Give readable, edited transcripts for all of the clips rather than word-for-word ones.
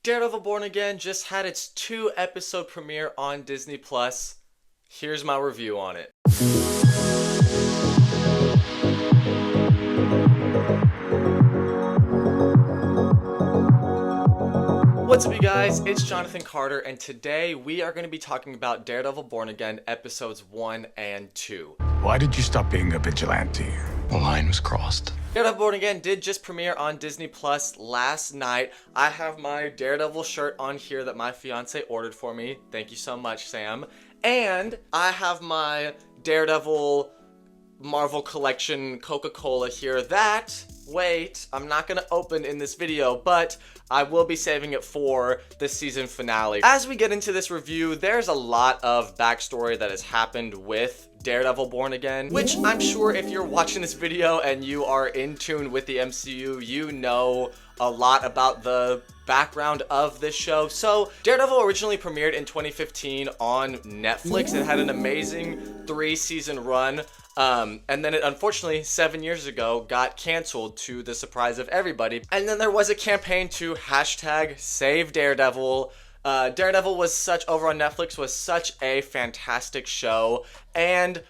Daredevil Born Again just had its 2-episode premiere on Disney+. Here's my review on it. What's up, you guys? It's Jonathan Carter, and today we are going to be talking about Daredevil Born Again episodes 1 and 2. Why did you stop being a vigilante? The line was crossed. Daredevil Born Again did just premiere on Disney Plus last night. I have my Daredevil shirt on here that my fiance ordered for me. Thank you so much, Sam. And I have my Daredevil Marvel Collection Coca-Cola here that, wait, I'm not going to open in this video, but I will be saving it for the season finale. As we get into this review, there's a lot of backstory that has happened with Daredevil Born Again, which I'm sure if you're watching this video and you are in tune with the MCU, you know a lot about the background of this show. So Daredevil originally premiered in 2015 on Netflix. It had an amazing 3-season run. And then it unfortunately 7 years ago got canceled to the surprise of everybody. And then there was a campaign to hashtag save Daredevil. Daredevil was over on Netflix was such a fantastic show, and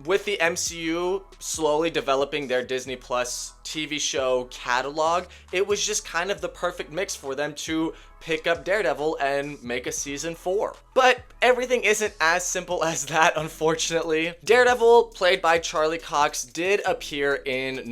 with the MCU slowly developing their Disney Plus TV show catalog, it was just kind of the perfect mix for them to pick up Daredevil and make a season 4. But everything isn't as simple as that, unfortunately. Daredevil, played by Charlie Cox, did appear in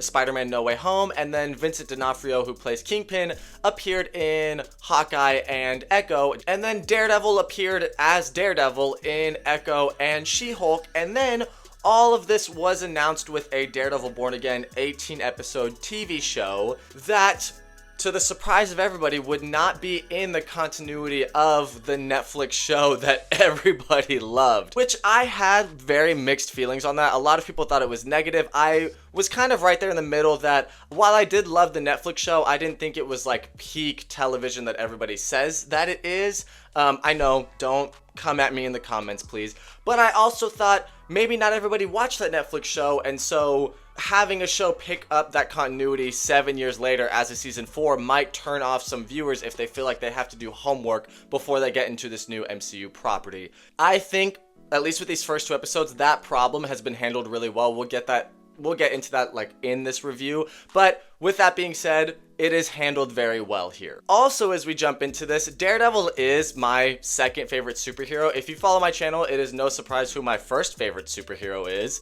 Spider-Man No Way Home, and then Vincent D'Onofrio, who plays Kingpin, appeared in Hawkeye and Echo, and then Daredevil appeared as Daredevil in Echo and She-Hulk, and then all of this was announced with a Daredevil Born Again 18-episode TV show that, to the surprise of everybody, would not be in the continuity of the Netflix show that everybody loved, which I had very mixed feelings on that. A lot of people thought it was negative. I was kind of right there in the middle that while I did love the Netflix show, I didn't think it was like peak television that everybody says that it is. I know, don't come at me in the comments, please. But I also thought maybe not everybody watched that Netflix show, and so having a show pick up that continuity 7 years later as a season 4 might turn off some viewers if they feel like they have to do homework before they get into this new MCU property. I think, at least with these first 2 episodes, that problem has been handled really well. We'll get into that like in this review, but with that being said, it is handled very well here. Also, as we jump into this, Daredevil is my second favorite superhero. If you follow my channel, it is no surprise who my first favorite superhero is.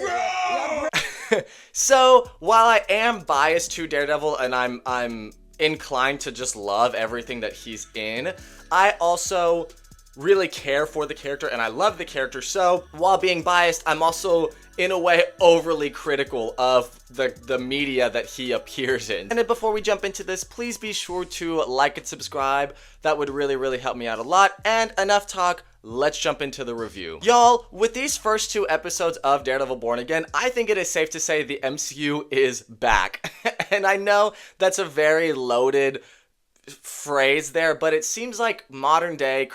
So, while I am biased to Daredevil and I'm inclined to just love everything that he's in, I also really care for the character and I love the character. So, while being biased, I'm also in a way overly critical of the media that he appears in. And before we jump into this, please be sure to like and subscribe. That would really help me out a lot. And enough talk, let's jump into the review. Y'all, with these first 2 episodes of Daredevil Born Again, I think it is safe to say the MCU is back. And I know that's a very loaded phrase there, but it seems like current day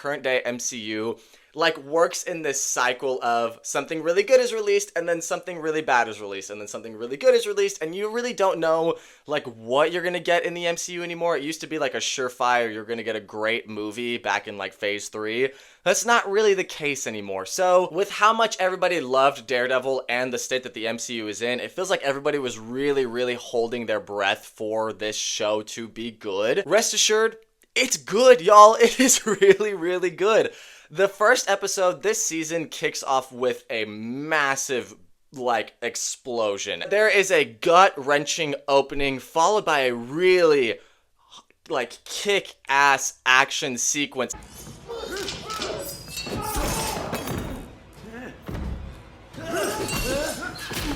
MCU like works in this cycle of something really good is released and then something really bad is released and then something really good is released, and you really don't know like what you're gonna get in the MCU anymore. It used to be like a surefire you're gonna get a great movie back in like phase 3. That's not really the case anymore. So with how much everybody loved Daredevil and the state that the MCU is in, it feels like everybody was really holding their breath for this show to be good. Rest assured, it's good, y'all. It is really good. The first episode this season kicks off with a massive like explosion. There is a gut-wrenching opening followed by a really like kick-ass action sequence.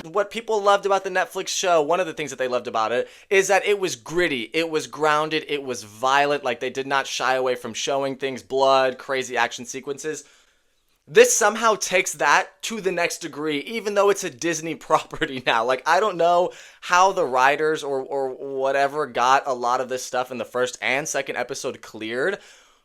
What people loved about the Netflix show, one of the things that they loved about it, is that it was gritty, it was grounded, it was violent. Like, they did not shy away from showing things, blood, crazy action sequences. This somehow takes that to the next degree, even though it's a Disney property now. Like, I don't know how the writers or whatever got a lot of this stuff in the first and second episode cleared,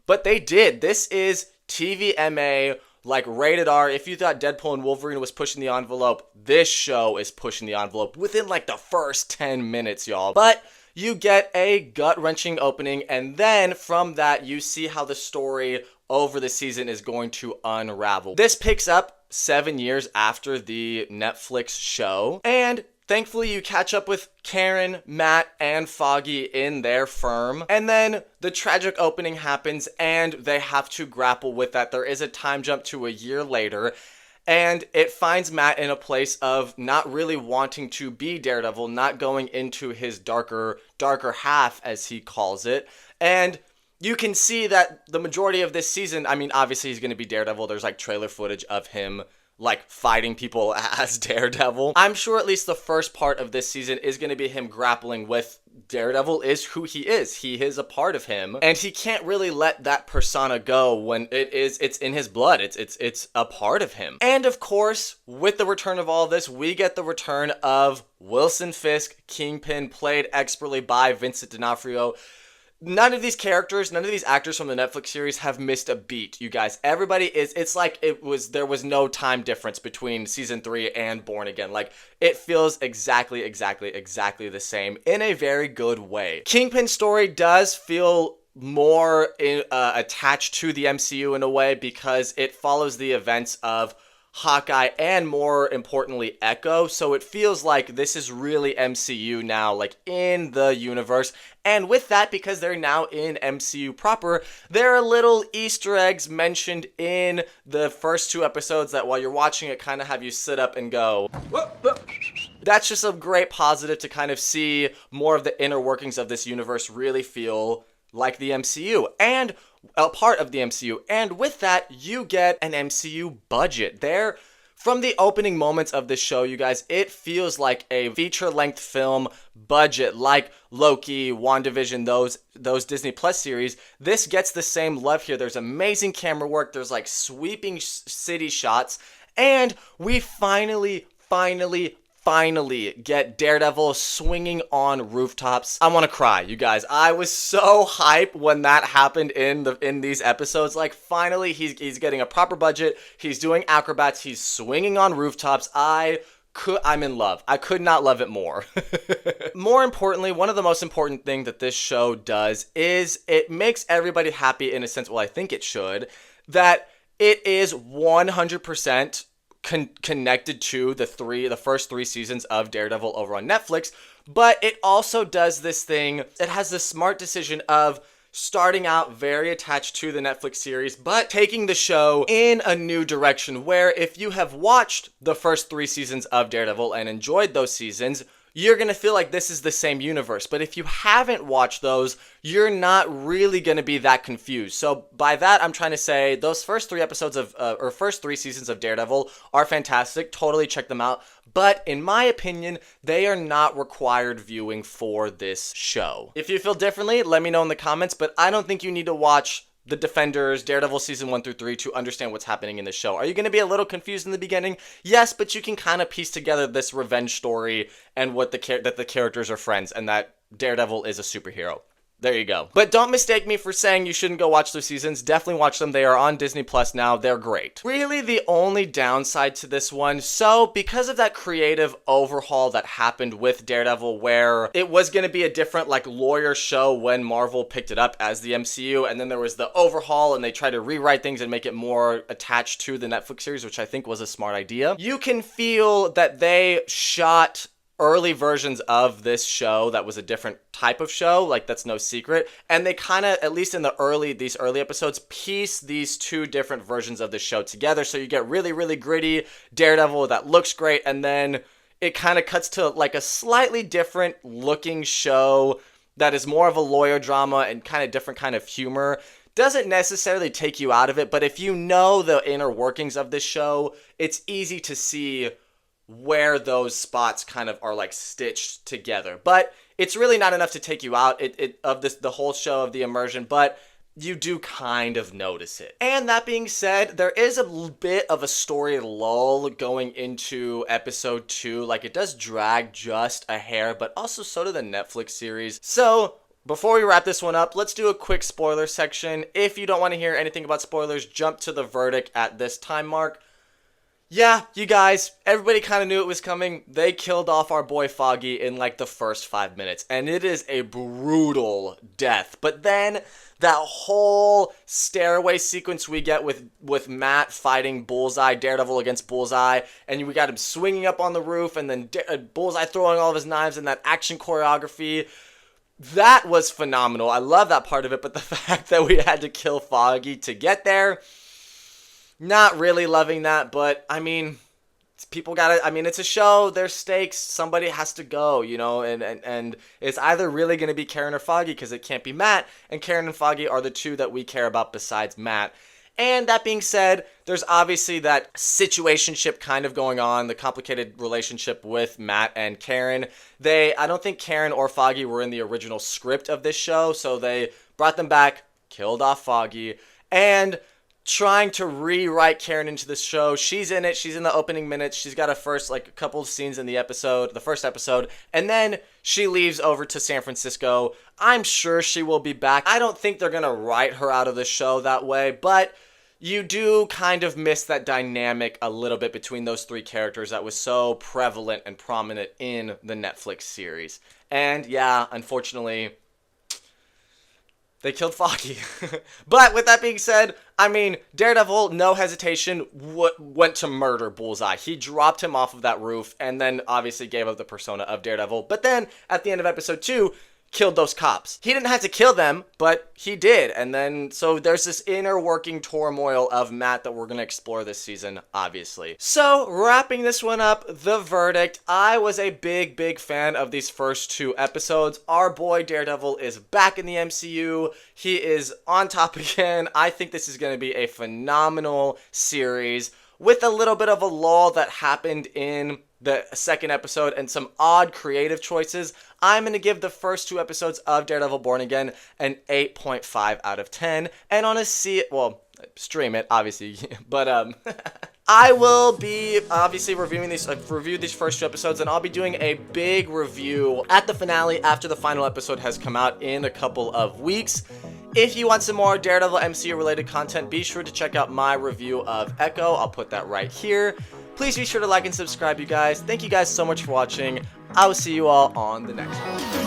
but they did. This is TVMA, like rated R. If you thought Deadpool and Wolverine was pushing the envelope, this show is pushing the envelope within like the first 10 minutes, y'all. But you get a gut-wrenching opening, and then from that, you see how the story over the season is going to unravel. This picks up 7 years after the Netflix show, and thankfully you catch up with Karen, Matt, and Foggy in their firm, and then the tragic opening happens and they have to grapple with that. There is a time jump to a year later, and it finds Matt in a place of not really wanting to be Daredevil, not going into his darker half, as he calls it. And you can see that the majority of this season, I mean, obviously he's going to be Daredevil. There's like trailer footage of him like fighting people as Daredevil. I'm sure at least the first part of this season is going to be him grappling with Daredevil is who he is. He is a part of him, and he can't really let that persona go when it's in his blood. It's a part of him. And of course, with the return of all this, we get the return of Wilson Fisk, Kingpin, played expertly by Vincent D'Onofrio. None of these characters, none of these actors from the Netflix series have missed a beat, you guys. Everybody it's like there was no time difference between season 3 and Born Again. Like, it feels exactly the same in a very good way. Kingpin's story does feel more attached to the MCU in a way because it follows the events of Hawkeye and, more importantly, Echo. So it feels like this is really MCU now, like in the universe. And with that, because they're now in MCU proper, there are little Easter eggs mentioned in the first 2 episodes that while you're watching it kind of have you sit up and go, that's just a great positive to kind of see more of the inner workings of this universe really feel like the MCU and a part of the MCU. And with that, you get an MCU budget. There, from the opening moments of this show, you guys, it feels like a feature-length film budget, like Loki, WandaVision, those Disney Plus series. This gets the same love here. There's amazing camera work. There's like sweeping city shots, and we finally get Daredevil swinging on rooftops. I want to cry, you guys. I was so hyped when that happened in these episodes. Like, finally, he's getting a proper budget. He's doing acrobats. He's swinging on rooftops. I'm in love. I could not love it more. More importantly, one of the most important things that this show does is it makes everybody happy in a sense, well, I think it should, that it is 100% connected to the first 3 seasons of Daredevil over on Netflix, but it also does this thing. It has the smart decision of starting out very attached to the Netflix series, but taking the show in a new direction where if you have watched the first 3 seasons of Daredevil and enjoyed those seasons, you're going to feel like this is the same universe. But if you haven't watched those, you're not really going to be that confused. So by that, I'm trying to say those first 3 episodes first 3 seasons of Daredevil are fantastic. Totally check them out. But in my opinion, they are not required viewing for this show. If you feel differently, let me know in the comments, but I don't think you need to watch The Defenders, Daredevil season 1 through 3 to understand what's happening in the show. Are you going to be a little confused in the beginning? Yes, but you can kind of piece together this revenge story and that the characters are friends and that Daredevil is a superhero. There you go. But don't mistake me for saying you shouldn't go watch those seasons. Definitely watch them. They are on Disney Plus now. They're great. Really the only downside to this one, so because of that creative overhaul that happened with Daredevil where it was going to be a different like lawyer show when Marvel picked it up as the MCU, and then there was the overhaul and they tried to rewrite things and make it more attached to the Netflix series, which I think was a smart idea. You can feel that they shot early versions of this show that was a different type of show, like that's no secret, and they kind of, at least in these early episodes, piece these 2 different versions of the show together, so you get really gritty Daredevil that looks great, and then it kind of cuts to like a slightly different looking show that is more of a lawyer drama and kind of different kind of humor. Doesn't necessarily take you out of it, but if you know the inner workings of this show, it's easy to see where those spots kind of are like stitched together. But it's really not enough to take you out the whole show of the immersion, but you do kind of notice it. And that being said, there is a bit of a story lull going into episode 2. Like, it does drag just a hair, but also so do the Netflix series. So before we wrap this one up, let's do a quick spoiler section. If you don't want to hear anything about spoilers, jump to the verdict at this time mark. Yeah, you guys, everybody kind of knew it was coming. They killed off our boy Foggy in like the first 5 minutes, and it is a brutal death. But then that whole stairway sequence we get with Matt fighting Bullseye, Daredevil against Bullseye, and we got him swinging up on the roof, and then Bullseye throwing all of his knives, and that action choreography. That was phenomenal. I love that part of it, but the fact that we had to kill Foggy to get there, not really loving that, but I mean, people gotta, I mean, it's a show, there's stakes, somebody has to go, you know, and it's either really gonna be Karen or Foggy, because it can't be Matt, and Karen and Foggy are the two that we care about besides Matt. And that being said, there's obviously that situationship kind of going on, the complicated relationship with Matt and Karen. I don't think Karen or Foggy were in the original script of this show, so they brought them back, killed off Foggy, and trying to rewrite Karen into the show. She's in it. She's in the opening minutes. She's got a couple of scenes in the first episode, and then she leaves over to San Francisco. I'm sure she will be back. I don't think they're going to write her out of the show that way, but you do kind of miss that dynamic a little bit between those three characters that was so prevalent and prominent in the Netflix series. And yeah, unfortunately, they killed Foggy. But with that being said, I mean, Daredevil, no hesitation, went to murder Bullseye. He dropped him off of that roof and then obviously gave up the persona of Daredevil. But then at the end of episode 2, killed those cops. He didn't have to kill them, but he did. And then, so there's this inner working turmoil of Matt that we're going to explore this season, obviously. So, wrapping this one up, the verdict. I was a big fan of these first 2 episodes. Our boy Daredevil is back in the MCU. He is on top again. I think this is going to be a phenomenal series with a little bit of a lull that happened in the second episode and some odd creative choices. I'm going to give the first 2 episodes of Daredevil Born Again an 8.5 out of 10. And on a stream it, obviously, but I will be obviously reviewing these. I've reviewed these first 2 episodes, and I'll be doing a big review at the finale after the final episode has come out in a couple of weeks. If you want some more Daredevil MCU related content, be sure to check out my review of Echo. I'll put that right here. Please be sure to like and subscribe, you guys. Thank you guys so much for watching. I will see you all on the next one.